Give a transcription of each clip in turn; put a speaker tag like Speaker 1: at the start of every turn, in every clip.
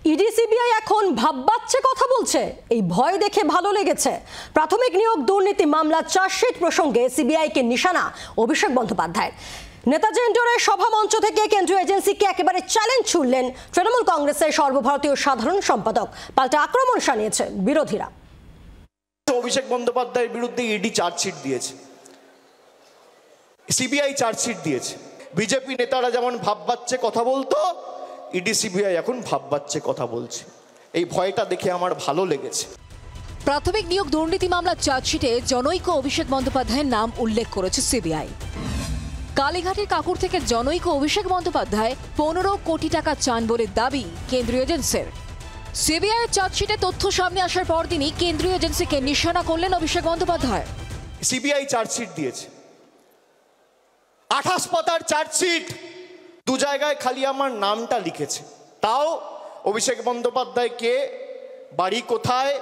Speaker 1: ED CBI এখন ভাববাচ্ছে কথা বলছে, এই ভয় দেখে ভালো লেগেছে। প্রাথমিক নিয়োগ দুর্নীতি মামলা চার্জশিট প্রসঙ্গে সিবিআইকে নিশানা অভিষেক বন্দ্যোপাধ্যায়। নেতাজি ইন্ডোরের সভামঞ্চ থেকে কেন্দ্রীয় এজেন্সিকে একেবারে চ্যালেঞ্জ ছুড়লেন তৃণমূল কংগ্রেসের সর্বভারতীয় সাধারণ সম্পাদক। পাল্টা আক্রমণ শানিয়েছে বিরোধীরা।
Speaker 2: অভিষেক বন্দ্যোপাধ্যায়ের বিরুদ্ধে ইডি চার্জশিট দিয়েছে, সিবিআই চার্জশিট দিয়েছে। বিজেপি নেতারা যেমন ভাববাচ্ছে কথা বলতো, ইডি সিবিআই এখন ভাববাচ্ছে কথা বলছে। এই ভয়টা দেখে আমার ভালো লেগেছে।
Speaker 3: প্রাথমিক নিয়োগ দুর্নীতি মামলার চার্জশিটে জনৈক অভিষেক বন্দ্যোপাধ্যায়ের নাম উল্লেখ করেছে সিবিআই। কালীঘাটের কাকুর থেকে জনৈক অভিষেক বন্দ্যোপাধ্যায় 15 কোটি টাকা চান বলে দাবি কেন্দ্রীয় এজেন্সির। সিবিআই চার্জশিটে তথ্য সামনে আসার পরদিনই কেন্দ্রীয় এজেন্সিকে নিশানা করলেন অভিষেক বন্দ্যোপাধ্যায়।
Speaker 2: সিবিআই চার্জশিট দিয়েছে, 28 পাতার চার্জশিট, 2 জায়গায় খালি আমার নামটা লিখেছে। তাও অভিষেক বন্দ্যোপাধ্যায় কে, বাড়ি কোথায়,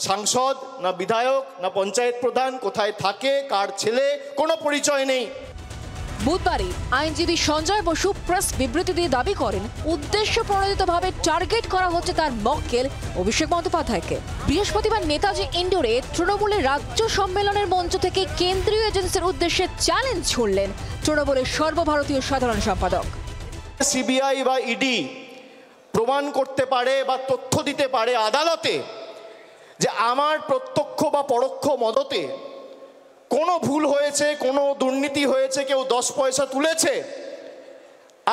Speaker 2: সাংসদ না বিধায়ক না পঞ্চায়েত প্রধান, কোথায় থাকে, কার ছেলে, কোনো পরিচয় নেই।
Speaker 3: বুধবারই আইনজীবী সঞ্জয় বসু প্রেস বিবৃতি দিয়ে দাবি করেন উদ্দেশ্য প্রণোদিতভাবে টার্গেট করা হচ্ছে তার মক্কেল অভিষেক বন্দ্যোপাধ্যায়কে। বৃহস্পতিবার নেতাজি ইন্ডোরে তৃণমূলের রাজ্য সম্মেলনের মঞ্চ থেকে কেন্দ্রীয় এজেন্সির উদ্দেশ্যে চ্যালেঞ্জ ছুড়লেন তৃণমূলের সর্বভারতীয় সাধারণ সম্পাদক।
Speaker 2: সিবিআই বা ইডি প্রমাণ করতে পারে বা তথ্য দিতে পারে আদালতে যে আমার প্রত্যক্ষ বা পরোক্ষ মদতে কোনো ভুল হয়েছে, কোনো দুর্নীতি হয়েছে, কেউ 10 পয়সা তুলেছে,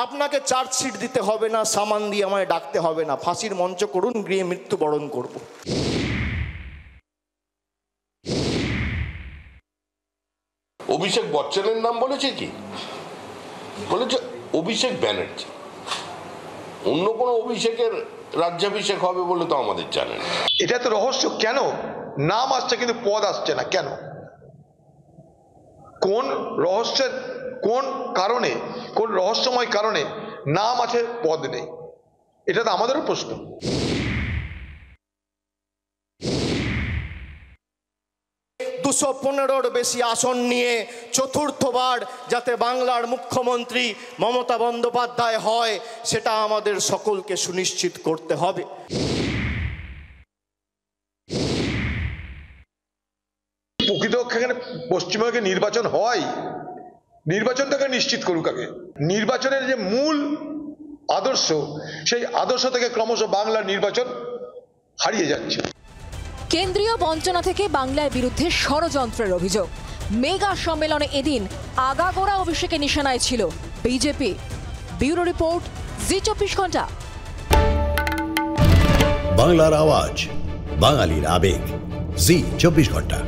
Speaker 2: আপনাকে চার্জশিট দিতে হবে না, সামান দিয়ে আমায় ডাকতে হবে না, ফাঁসির মঞ্চ করুন, গৃহে মৃত্যুবরণ করব।
Speaker 4: অভিষেক বচ্চনের নাম বলেছে কি? বলেছে অভিষেক ব্যানার্জি। অন্য কোনো অভিষেকের রাজ্যাভিষেক হবে বলে তো আমাদের জানেন।
Speaker 5: এটা তো রহস্য, কেন নাম আসছে কিন্তু পদ আসছে না কেন? কোন রহস্যের কোন কারণে, কোন রহস্যময় কারণে নাম আছে পদ নেই? এটা তো আমাদেরও প্রশ্ন।
Speaker 2: $215 বেশি আসন নিয়ে চতুর্থবার যাতে বাংলার মুখ্যমন্ত্রী মমতা বন্দ্যোপাধ্যায় হয়, সেটা আমাদের সকলকে সুনিশ্চিত করতে হবে।
Speaker 5: প্রকৃতপক্ষে এখানে পশ্চিমবঙ্গে নির্বাচন হয়, নির্বাচনটাকে নিশ্চিত করুক আগে। নির্বাচনের যে মূল আদর্শ, সেই আদর্শ থেকে ক্রমশ বাংলার নির্বাচন হারিয়ে যাচ্ছে।
Speaker 3: কেন্দ্রীয় বঞ্চনা থেকে বাংলার বিরুদ্ধে ষড়যন্ত্রের অভিযোগ। মেগা সম্মেলনে এদিন আগাগোড়া অভিষেকের নিশানায় ছিল বিজেপি। ব্যুরো রিপোর্ট, জি 24 ঘন্টা।
Speaker 6: বাংলার আওয়াজ, বাঙালির আবেগ, জি 24 ঘন্টা।